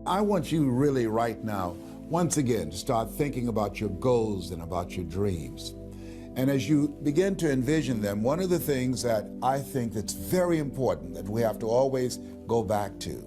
I want you really right now, once again, to start thinking about your goals and about your dreams. And as you begin to envision them, one of the things that I think that's very important that we have to always go back to,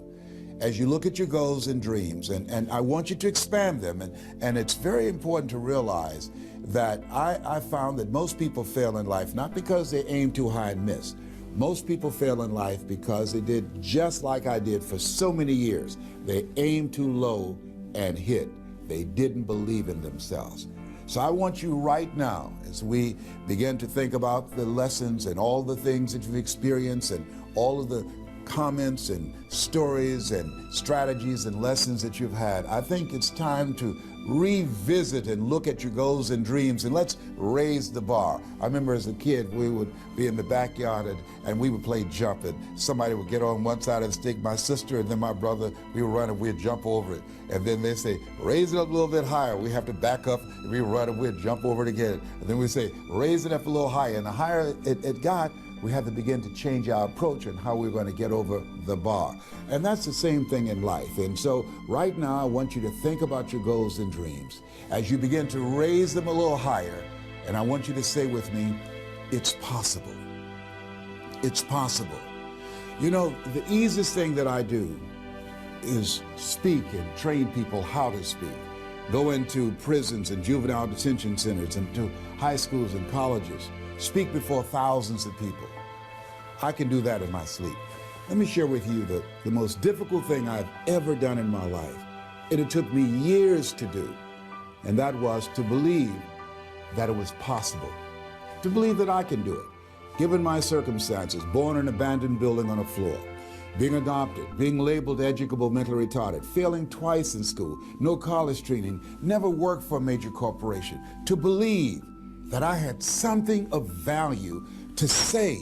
as you look at your goals and dreams, and I want you to expand them, and it's very important to realize that I found that most people fail in life, not because they aim too high and miss. Most people fail in life because they did just like I did for so many years. They aimed too low and hit. They didn't believe in themselves. So I want you right now, as we begin to think about the lessons and all the things that you've experienced and all of the comments and stories and strategies and lessons that you've had, I think it's time to revisit and look at your goals and dreams, and let's raise the bar. I remember as a kid, we would be in the backyard and we would play jump, and somebody would get on one side of the stick, my sister and then my brother, we would run and we'd jump over it. And then they say, raise it up a little bit higher. We have to back up, and we run and we'd jump over it again. And then we say, raise it up a little higher. And the higher it got, we had to begin to change our approach and how we're going to get over the bar. And that's the same thing in life. And so right now, I want you to think about your goals and dreams as you begin to raise them a little higher. And I want you to say with me, it's possible. It's possible. You know, the easiest thing that I do is speak and train people how to speak. Go into prisons and juvenile detention centers and to high schools and colleges. Speak before thousands of people. I can do that in my sleep. Let me share with you the most difficult thing I've ever done in my life. It took me years to do, and that was to believe that it was possible, to believe that I can do it. Given my circumstances, born in an abandoned building on a floor, being adopted, being labeled educable mentally retarded, failing twice in school, no college training, never worked for a major corporation, to believe that I had something of value to say,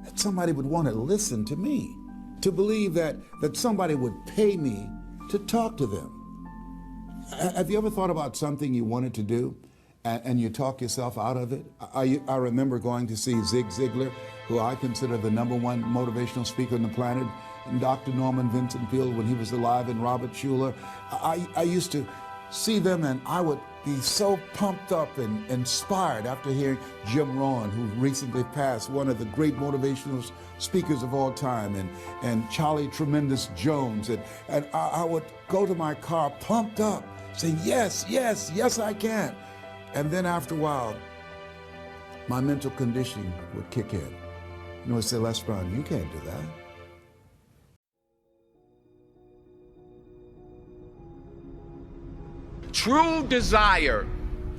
that somebody would want to listen to me, to believe that somebody would pay me to talk to them. Have you ever thought about something you wanted to do and you talk yourself out of it? I remember going to see Zig Ziglar, who I consider the #1 motivational speaker on the planet, and Dr. Norman Vincent Peale when he was alive, and Robert Schuller. I used to see them and I would be so pumped up and inspired after hearing Jim Rohn, who recently passed, one of the great motivational speakers of all time, and Charlie Tremendous Jones. And I would go to my car pumped up, saying, yes, yes, yes, I can. And then after a while, my mental conditioning would kick in. You know, I'd say, LesBrown, you can't do that. True desire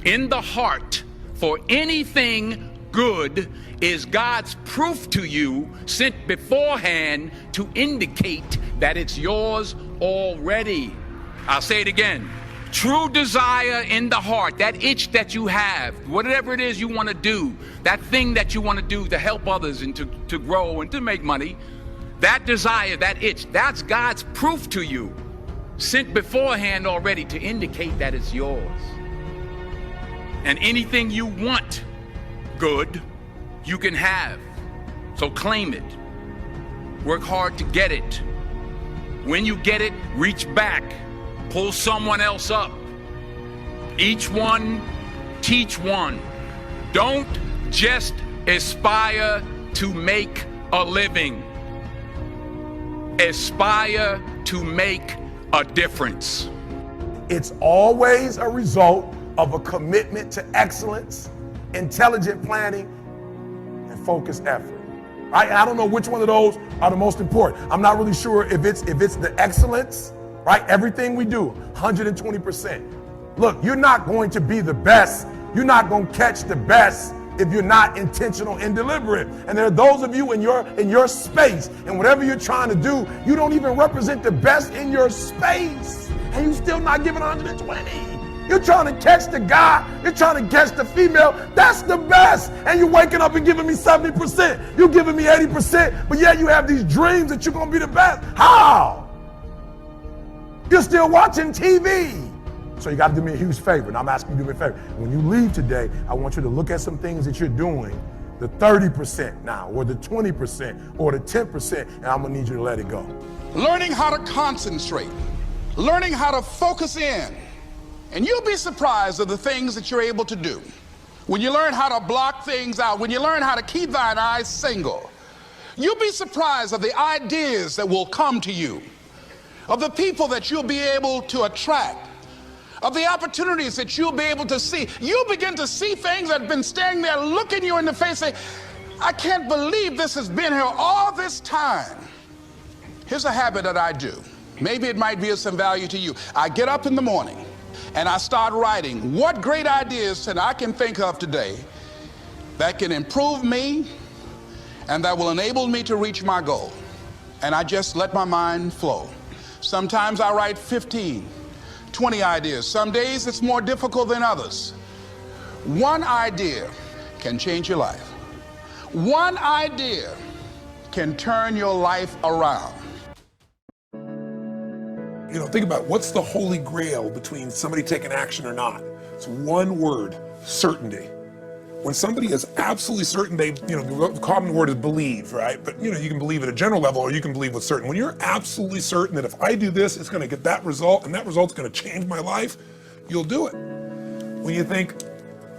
in the heart for anything good is God's proof to you, sent beforehand to indicate that it's yours already. I'll say it again. True desire in the heart, that itch that you have, whatever it is you want to do, that thing that you want to do to help others and to grow and to make money, that desire, that itch, that's God's proof to you, sent beforehand already to indicate that it's yours. And anything you want good, you can have. So claim it. Work hard to get it. When you get it, reach back. Pull someone else up. Each one, teach one. Don't just aspire to make a living. Aspire to make a difference. It's always a result of a commitment to excellence, intelligent planning, and focused effort. I don't know which one of those are the most important. I'm not really sure if it's the excellence, right? Everything we do, 120%. Look, you're not going to be the best. You're not going to catch the best if you're not intentional and deliberate. And there are those of you in your space, and whatever you're trying to do, you don't even represent the best in your space, and you're still not giving 120. You're trying to catch the guy, you're trying to catch the female, that's the best, and you're waking up and giving me 70%, you're giving me 80%, but yet you have these dreams that you're gonna be the best. How? You're still watching TV. So you got to do me a huge favor, and I'm asking you to do me a favor. When you leave today, I want you to look at some things that you're doing, the 30% now, or the 20%, or the 10%, and I'm gonna need you to let it go. Learning how to concentrate, learning how to focus in. And you'll be surprised at the things that you're able to do. When you learn how to block things out, when you learn how to keep thine eyes single, you'll be surprised at the ideas that will come to you, of the people that you'll be able to attract, of the opportunities that you'll be able to see. You'll begin to see things that have been standing there looking you in the face, say, I can't believe this has been here all this time. Here's a habit that I do. Maybe it might be of some value to you. I get up in the morning and I start writing what great ideas that I can think of today that can improve me and that will enable me to reach my goal. And I just let my mind flow. Sometimes I write 15, 20 ideas. Some days it's more difficult than others. One idea can change your life. One idea can turn your life around. You know, think about it. What's the holy grail between somebody taking action or not? It's one word: certainty. When somebody is absolutely certain, the common word is believe, right? But you can believe at a general level, or you can believe with certain. When you're absolutely certain that if I do this, it's going to get that result, and that result's going to change my life, you'll do it. When you think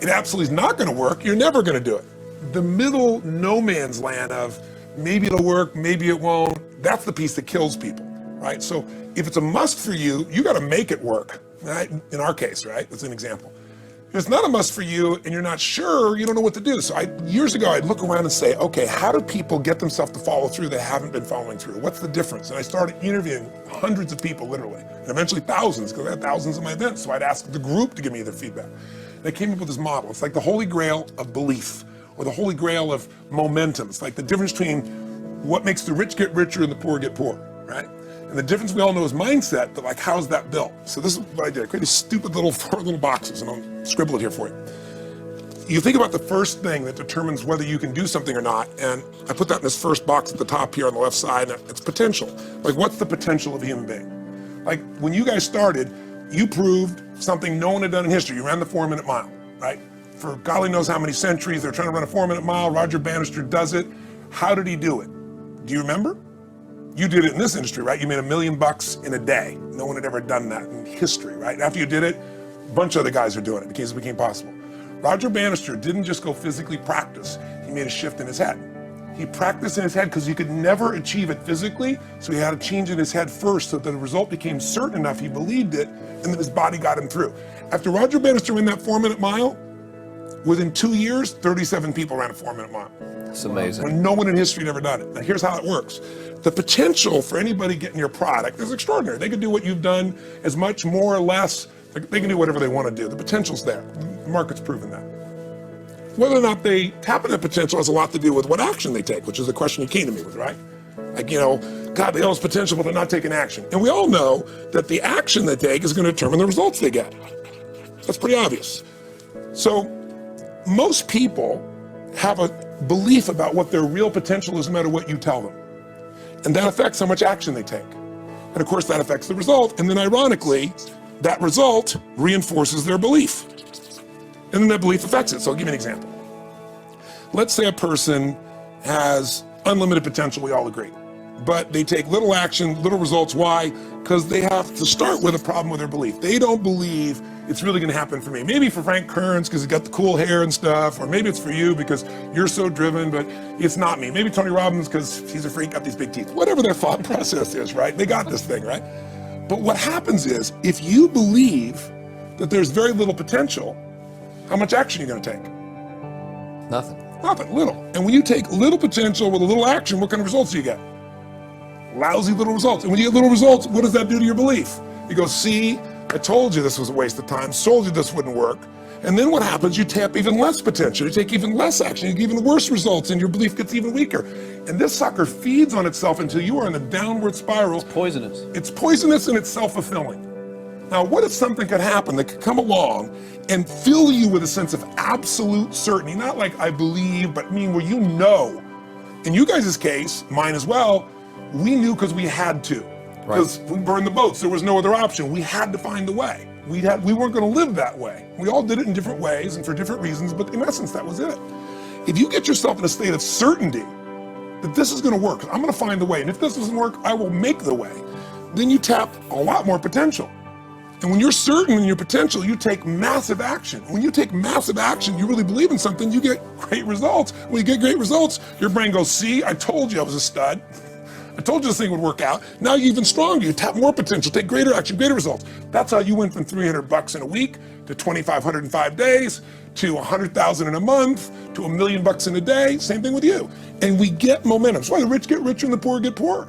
it absolutely is not going to work, you're never going to do it. The middle no man's land of maybe it'll work, maybe it won't, that's the piece that kills people, right? So if it's a must for you, you got to make it work, right? In our case, right? That's an example. If it's not a must for you and you're not sure, you don't know what to do. So years ago, I'd look around and say, okay, how do people get themselves to follow through that haven't been following through? What's the difference? And I started interviewing hundreds of people, literally, and eventually thousands, because I had thousands of my events. So I'd ask the group to give me their feedback. And I came up with this model. It's like the holy grail of belief, or the holy grail of momentum. It's like the difference between what makes the rich get richer and the poor get poor, right? And the difference we all know is mindset, but like, how's that built? So this is what I did. I created stupid little 4 little boxes, and I'll scribble it here for you. You think about the first thing that determines whether you can do something or not, and I put that in this first box at the top here on the left side, and it's potential. Like, what's the potential of a human being? Like, when you guys started, you proved something no one had done in history. You ran the 4-minute mile, right? For golly knows how many centuries, they're trying to run a 4-minute mile. Roger Bannister does it. How did he do it? Do you remember? You did it in this industry, right? You made $1 million in a day. No one had ever done that in history, right? After you did it, a bunch of other guys are doing it because it became possible. Roger Bannister didn't just go physically practice. He made a shift in his head. He practiced in his head because he could never achieve it physically, so he had to change in his head first so that the result became certain enough he believed it, and then his body got him through. After Roger Bannister ran that 4-minute mile, within 2 years, 37 people ran a 4-minute mile. That's amazing. When no one in history had ever done it. Now here's how it works. The potential for anybody getting your product is extraordinary. They could do what you've done as much, more or less. They can do whatever they want to do. The potential's there. The market's proven that. Whether or not they tap into potential has a lot to do with what action they take, which is the question you came to me with, right? Like, God, they all have potential, but they're not taking action. And we all know that the action they take is going to determine the results they get. That's pretty obvious. So most people have a belief about what their real potential is no matter what you tell them. And that affects how much action they take. And of course that affects the result. And then ironically, that result reinforces their belief. And then that belief affects it. So I'll give you an example. Let's say a person has unlimited potential, we all agree. But they take little action, little results. Why? Because they have to start with a problem with their belief. They don't believe it's really going to happen for me. Maybe for Frank Kearns because he's got the cool hair and stuff, or maybe it's for you because you're so driven, but it's not me. Maybe Tony Robbins because he's a freak, got these big teeth. Whatever their thought process is, right? They got this thing, right? But what happens is, if you believe that there's very little potential, how much action are you going to take? Nothing. Nothing, little. And when you take little potential with a little action, what kind of results do you get? Lousy little results. And when you get little results, what does that do to your belief? You go, see, I told you this was a waste of time, told you this wouldn't work. And then what happens? You tap even less potential, you take even less action, you get even worse results, and your belief gets even weaker. And this sucker feeds on itself until you are in a downward spiral. It's poisonous. It's poisonous and it's self-fulfilling. Now, what if something could happen that could come along and fill you with a sense of absolute certainty? Not like I believe, but where you know. In you guys' case, mine as well, we knew because we had to. Because we burned the boats, there was no other option. We had to find a way. We weren't going to live that way. We all did it in different ways and for different reasons, but in essence, that was it. If you get yourself in a state of certainty that this is going to work, I'm going to find the way, and if this doesn't work, I will make the way, then you tap a lot more potential. And when you're certain in your potential, you take massive action. When you take massive action, you really believe in something, you get great results. When you get great results, your brain goes, see, I told you I was a stud. I told you this thing would work out. Now you're even stronger. You tap more potential, take greater action, greater results. That's how you went from $300 in a week to $2,500 in 5 days to $100,000 in a month to $1 million in a day. Same thing with you. And we get momentum. That's why the rich get richer and the poor get poorer.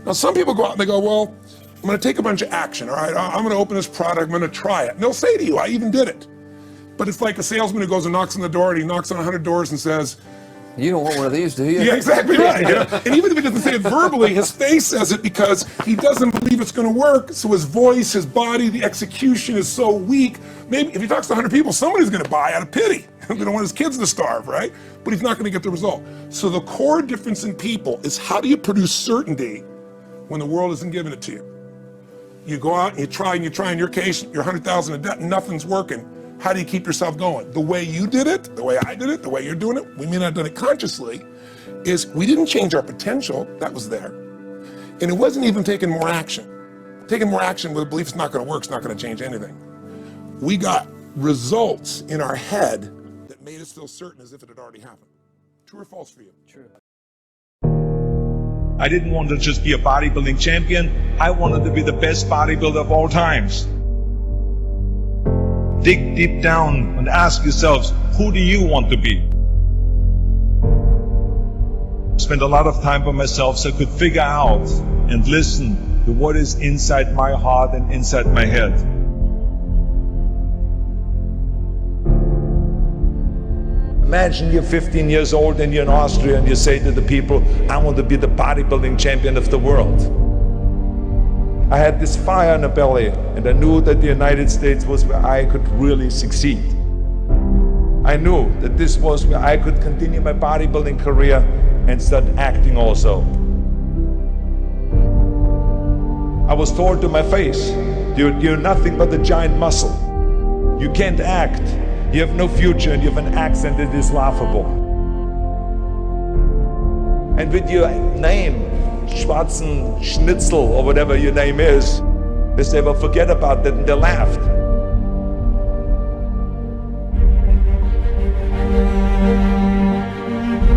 Now some people go out and they go, well, I'm gonna take a bunch of action, all right? I'm gonna open this product, I'm gonna try it. And they'll say to you, I even did it. But it's like a salesman who goes and knocks on the door, and he knocks on 100 doors and says, You don't want one of these, do you? yeah, exactly right. You know? And even if he doesn't say it verbally, his face says it because he doesn't believe it's gonna work. So his voice, his body, the execution is so weak. Maybe if he talks to 100 people, somebody's gonna buy out of pity. They don't want his kids to starve, right? But he's not gonna get the result. So the core difference in people is how do you produce certainty when the world isn't giving it to you? You go out and you try, in your case, you're 100,000 in debt and nothing's working. How do you keep yourself going? The way you did it, the way I did it, the way you're doing it, we may not have done it consciously, is we didn't change our potential, that was there. And it wasn't even taking more action. Taking more action with a belief it's not gonna work, it's not gonna change anything. We got results in our head that made us feel certain as if it had already happened. True or false for you? True. I didn't want to just be a bodybuilding champion. I wanted to be the best bodybuilder of all times. Dig deep down and ask yourselves, who do you want to be? Spend a lot of time by myself so I could figure out and listen to what is inside my heart and inside my head. Imagine you're 15 years old and you're in Austria and you say to the people, I want to be the bodybuilding champion of the world. I had this fire in the belly and I knew that the United States was where I could really succeed. I knew that this was where I could continue my bodybuilding career and start acting also. I was told to my face, you're nothing but a giant muscle. You can't act. You have no future and you have an accent that is laughable. And with your name, Schwarzen Schnitzel or whatever your name is, they say, well, forget about that, and they laughed.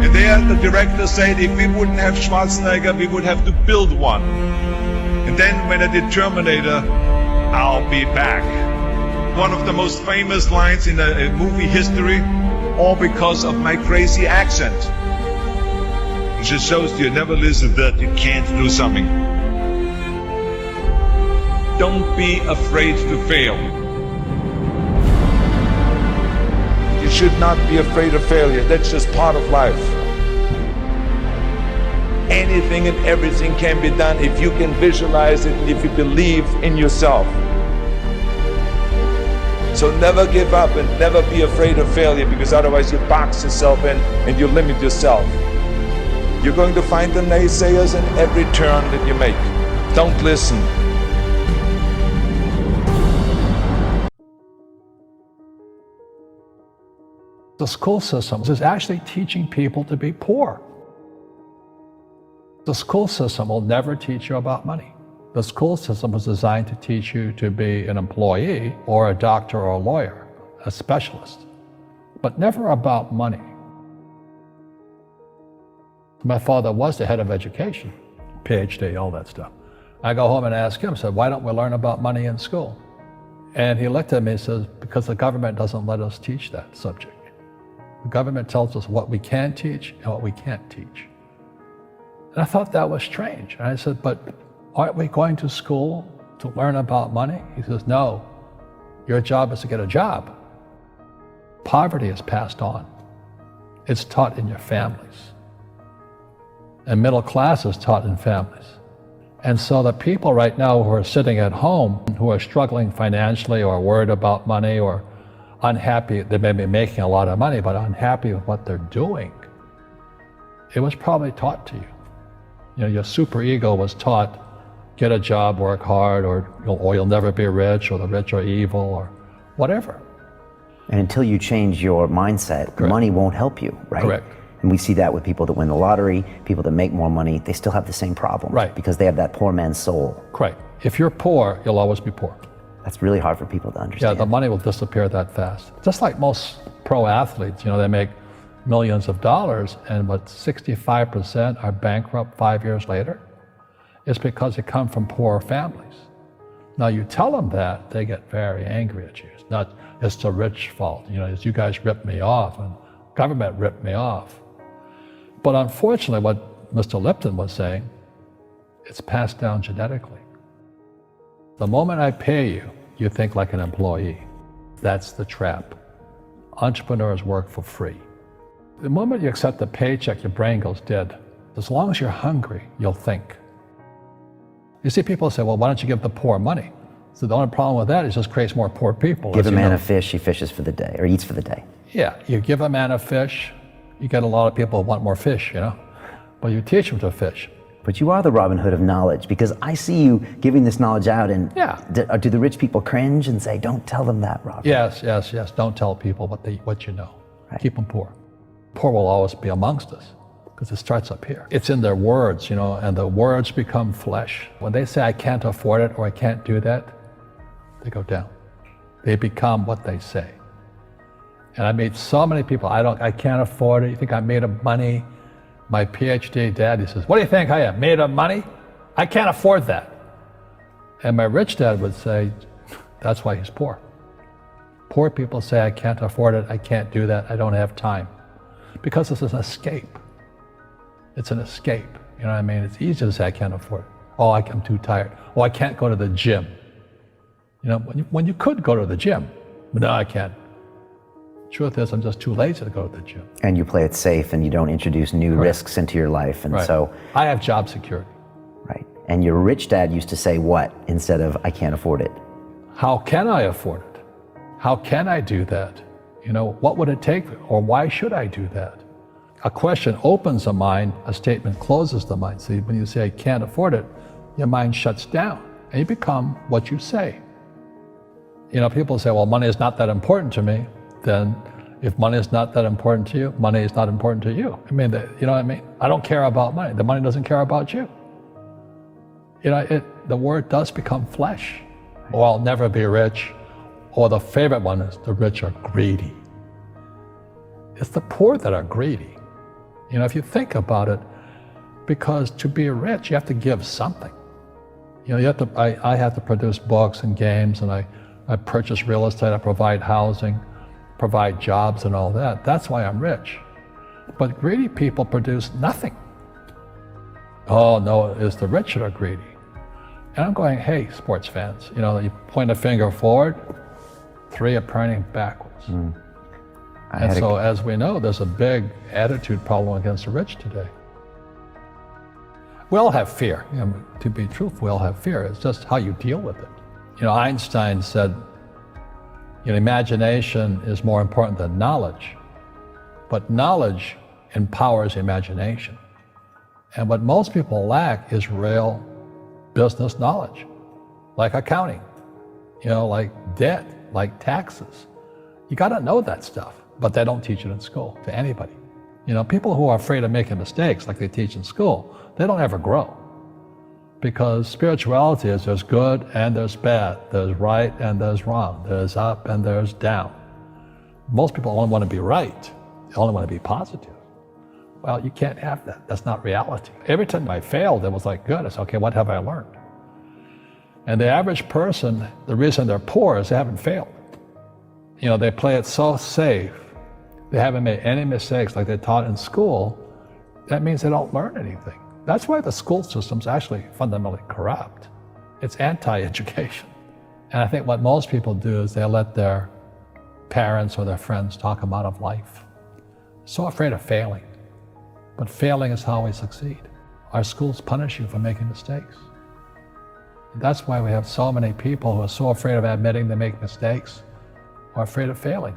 And there the director said, if we wouldn't have Schwarzenegger, we would have to build one. And then when I did Terminator, I'll be back. One of the most famous lines in movie history, all because of my crazy accent. It just shows you never listen that you can't do something. Don't be afraid to fail. You should not be afraid of failure. That's just part of life. Anything and everything can be done if you can visualize it and if you believe in yourself. So never give up and never be afraid of failure, because otherwise you box yourself in and you limit yourself. You're going to find the naysayers in every turn that you make. Don't listen. The school system is actually teaching people to be poor. The school system will never teach you about money. The school system was designed to teach you to be an employee or a doctor or a lawyer, a specialist, but never about money. My father was the head of education, PhD, all that stuff. I go home and ask him, I said, why don't we learn about money in school? And he looked at me and says, because the government doesn't let us teach that subject. The government tells us what we can teach and what we can't teach. And I thought that was strange. And I said, but aren't we going to school to learn about money? He says, no, your job is to get a job. Poverty is passed on. It's taught in your families. And middle class is taught in families. And so the people right now who are sitting at home, who are struggling financially or worried about money or unhappy, they may be making a lot of money, but unhappy with what they're doing, it was probably taught to you. You know, your super ego was taught, get a job, work hard, or you'll never be rich, or the rich are evil, or whatever. And until you change your mindset, Correct. Money won't help you, right? Correct. And we see that with people that win the lottery, people that make more money, they still have the same problem. Right. Because they have that poor man's soul. Right. If you're poor, you'll always be poor. That's really hard for people to Yeah, understand. the money will disappear that fast. Just like most pro athletes, they make millions of dollars, and but 65% are bankrupt 5 years later. It's because they come from poor families. Now you tell them that, they get very angry at you. It's the rich fault. It's you guys ripped me off and government ripped me off. But unfortunately, what Mr. Lipton was saying, it's passed down genetically. The moment I pay you, you think like an employee. That's the trap. Entrepreneurs work for free. The moment you accept the paycheck, your brain goes dead. As long as you're hungry, you'll think. You see people say, well, why don't you give the poor money? So the only problem with that is it just creates more poor people. Give a man a fish, he fishes for the day, or eats for the day. Yeah, you give a man a fish, you get a lot of people who want more fish, but you teach them to fish. But you are the Robin Hood of knowledge, because I see you giving this knowledge out, and do the rich people cringe and say, don't tell them that, Robin? Yes. Don't tell people what you know. Right. Keep them poor. Poor will always be amongst us, because it starts up here. It's in their words, and the words become flesh. When they say, I can't afford it, or I can't do that, they go down. They become what they say. And I meet so many people, I can't afford it. You think I'm made of money? My PhD dad, he says, what do you think I am, made of money? I can't afford that. And my rich dad would say, that's why he's poor. Poor people say, I can't afford it, I can't do that, I don't have time. Because it's an escape. It's an escape, you know what I mean? It's easy to say, I can't afford it. Oh, I'm too tired. Oh, I can't go to the gym. When you could go to the gym, but no, I can't. Truth is, I'm just too lazy to go to the gym. And you play it safe, and you don't introduce new risks into your life, and so... I have job security. Right. And your rich dad used to say what instead of, I can't afford it? How can I afford it? How can I do that? What would it take, or why should I do that? A question opens the mind, a statement closes the mind. See, when you say, I can't afford it, your mind shuts down, and you become what you say. People say, well, money is not that important to me. Then if money is not that important to you, money is not important to you. You know what I mean? I don't care about money. The money doesn't care about you. The word does become flesh. Or I'll never be rich. Or the favorite one is the rich are greedy. It's the poor that are greedy. If you think about it, because to be rich, you have to give something. I have to produce books and games, and I purchase real estate, I provide housing, provide jobs and all that. That's why I'm rich. But greedy people produce nothing. Oh no, it's the rich that are greedy. And I'm going, hey, sports fans, you point a finger forward, 3 are pointing backwards. And so as we know, there's a big attitude problem against the rich today. We all have fear. To be truthful, we all have fear. It's just how you deal with it. Einstein said, imagination is more important than knowledge, but knowledge empowers imagination. And what most people lack is real business knowledge, like accounting, like debt, like taxes. You got to know that stuff, but they don't teach it in school to anybody. People who are afraid of making mistakes, like they teach in school, they don't ever grow. Because spirituality is there's good and there's bad, there's right and there's wrong, there's up and there's down. Most people only want to be right, they only want to be positive. Well, you can't have that, that's not reality. Every time I failed, it was like, good, it's okay, what have I learned? And the average person, the reason they're poor is they haven't failed. They play it so safe, they haven't made any mistakes like they taught in school, that means they don't learn anything. That's why the school system's actually fundamentally corrupt. It's anti-education. And I think what most people do is they let their parents or their friends talk them out of life. So afraid of failing. But failing is how we succeed. Our schools punish you for making mistakes. That's why we have so many people who are so afraid of admitting they make mistakes or afraid of failing.